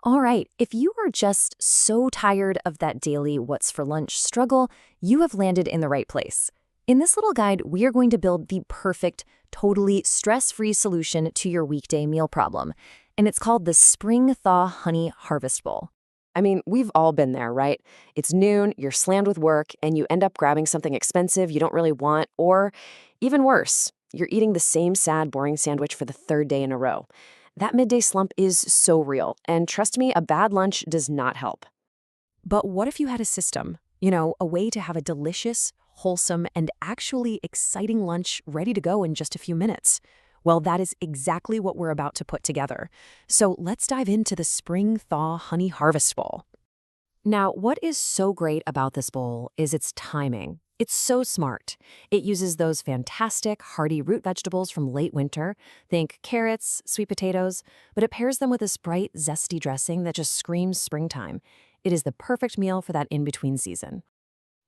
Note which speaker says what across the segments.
Speaker 1: All right, if you are just so tired of that daily what's for lunch struggle, you have landed in the right place. In this little guide, we are going to build the perfect, totally stress-free solution to your weekday meal problem, and it's called the Spring Thaw Honey Harvest Bowl.
Speaker 2: I mean, we've all been there, right? It's noon, you're slammed with work, and you end up grabbing something expensive you don't really want, or even worse, you're eating the same sad, boring sandwich for the third day in a row. That midday slump is so real, and trust me, a bad lunch does not help.
Speaker 3: But what if you had a system? You know, a way to have a delicious, wholesome, and actually exciting lunch ready to go in just a few minutes? Well, that is exactly what we're about to put together. So let's dive into the Spring Thaw Honey Harvest Bowl.
Speaker 1: Now, what is so great about this bowl is its timing. It's so smart. It uses those fantastic, hearty root vegetables from late winter. Think carrots, sweet potatoes, but it pairs them with this bright, zesty dressing that just screams springtime. It is the perfect meal for that in-between season.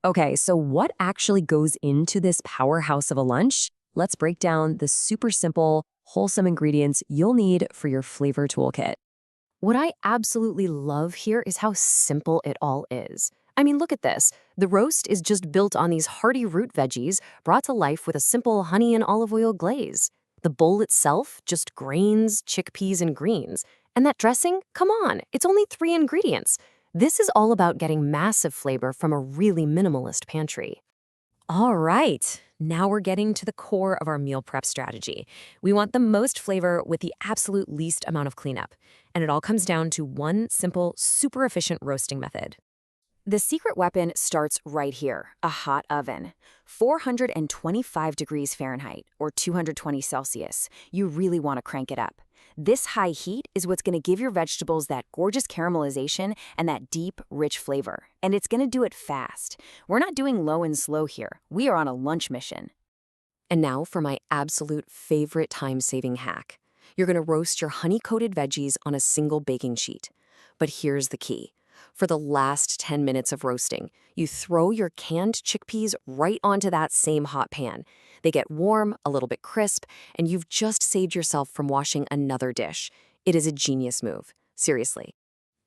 Speaker 1: Okay, so what actually goes into this powerhouse of a lunch? Let's break down the super simple, wholesome ingredients you'll need for your flavor toolkit. What I absolutely love here is how simple it all is. I mean, look at this. The roast is just built on these hearty root veggies brought to life with a simple honey and olive oil glaze. The bowl itself, just grains, chickpeas, and greens. And that dressing? Come on, it's only 3 ingredients. This is all about getting massive flavor from a really minimalist pantry. All right, now we're getting to the core of our meal prep strategy. We want the most flavor with the absolute least amount of cleanup. And it all comes down to one simple, super efficient roasting method. The secret weapon starts right here, a hot oven. 425 degrees Fahrenheit, or 220 Celsius. You really want to crank it up. This high heat is what's going to give your vegetables that gorgeous caramelization and that deep, rich flavor. And it's going to do it fast. We're not doing low and slow here. We are on a lunch mission. And now for my absolute favorite time-saving hack. You're going to roast your honey-coated veggies on a single baking sheet. But here's the key. For the last 10 minutes of roasting, you throw your canned chickpeas right onto that same hot pan. They get warm, a little bit crisp, and you've just saved yourself from washing another dish. It is a genius move, seriously.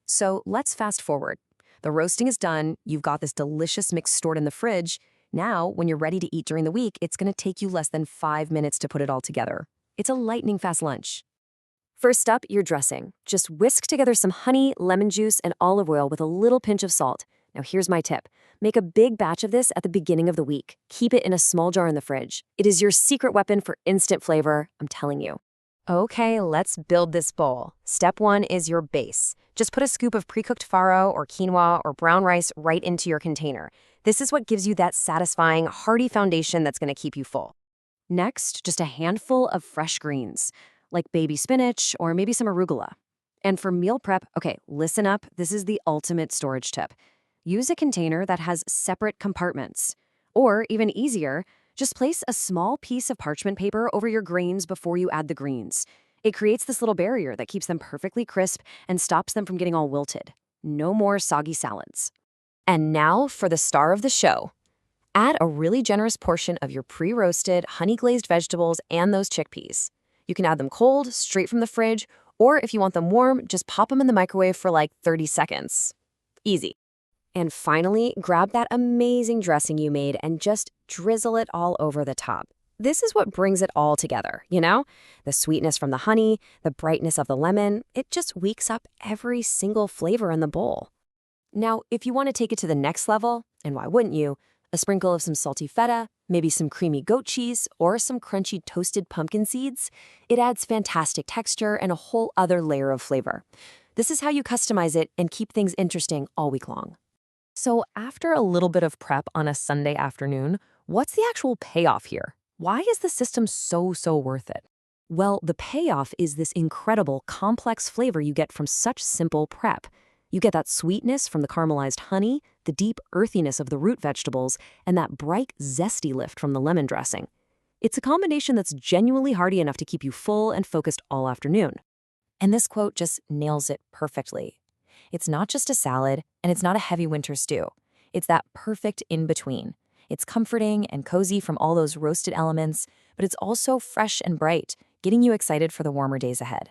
Speaker 1: So let's fast forward. The roasting is done, you've got this delicious mix stored in the fridge. Now, when you're ready to eat during the week, it's going to take you less than 5 minutes to put it all together. It's a lightning fast lunch. First up, your dressing. Just whisk together some honey, lemon juice, and olive oil with a little pinch of salt. Now here's my tip. Make a big batch of this at the beginning of the week. Keep it in a small jar in the fridge. It is your secret weapon for instant flavor, I'm telling you. Okay, let's build this bowl. Step 1 is your base. Just put a scoop of pre-cooked farro or quinoa or brown rice right into your container. This is what gives you that satisfying, hearty foundation that's going to keep you full. Next, just a handful of fresh greens, like baby spinach or maybe some arugula. And for meal prep, okay, listen up, this is the ultimate storage tip. Use a container that has separate compartments. Or, even easier, just place a small piece of parchment paper over your grains before you add the greens. It creates this little barrier that keeps them perfectly crisp and stops them from getting all wilted. No more soggy salads. And now for the star of the show. Add a really generous portion of your pre-roasted, honey-glazed vegetables and those chickpeas. You can add them cold, straight from the fridge, or if you want them warm, just pop them in the microwave for like 30 seconds. Easy. And finally, grab that amazing dressing you made and just drizzle it all over the top. This is what brings it all together, you know? The sweetness from the honey, the brightness of the lemon, it just wakes up every single flavor in the bowl. Now, if you want to take it to the next level, and why wouldn't you, a sprinkle of some salty feta, maybe some creamy goat cheese, or some crunchy toasted pumpkin seeds, it adds fantastic texture and a whole other layer of flavor. This is how you customize it and keep things interesting all week long. So after a little bit of prep on a Sunday afternoon, what's the actual payoff here? Why is the system so worth it? Well, the payoff is this incredible, complex flavor you get from such simple prep. You get that sweetness from the caramelized honey, the deep earthiness of the root vegetables, and that bright, zesty lift from the lemon dressing. It's a combination that's genuinely hearty enough to keep you full and focused all afternoon. And this quote just nails it perfectly. It's not just a salad, and it's not a heavy winter stew. It's that perfect in-between. It's comforting and cozy from all those roasted elements, but it's also fresh and bright, getting you excited for the warmer days ahead.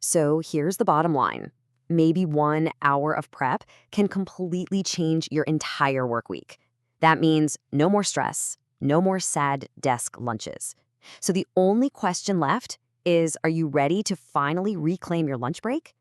Speaker 1: So here's the bottom line.
Speaker 2: maybe 1 hour of prep can completely change your entire work week. That means no more stress, no more sad desk lunches. So the only question left is, are you ready to finally reclaim your lunch break?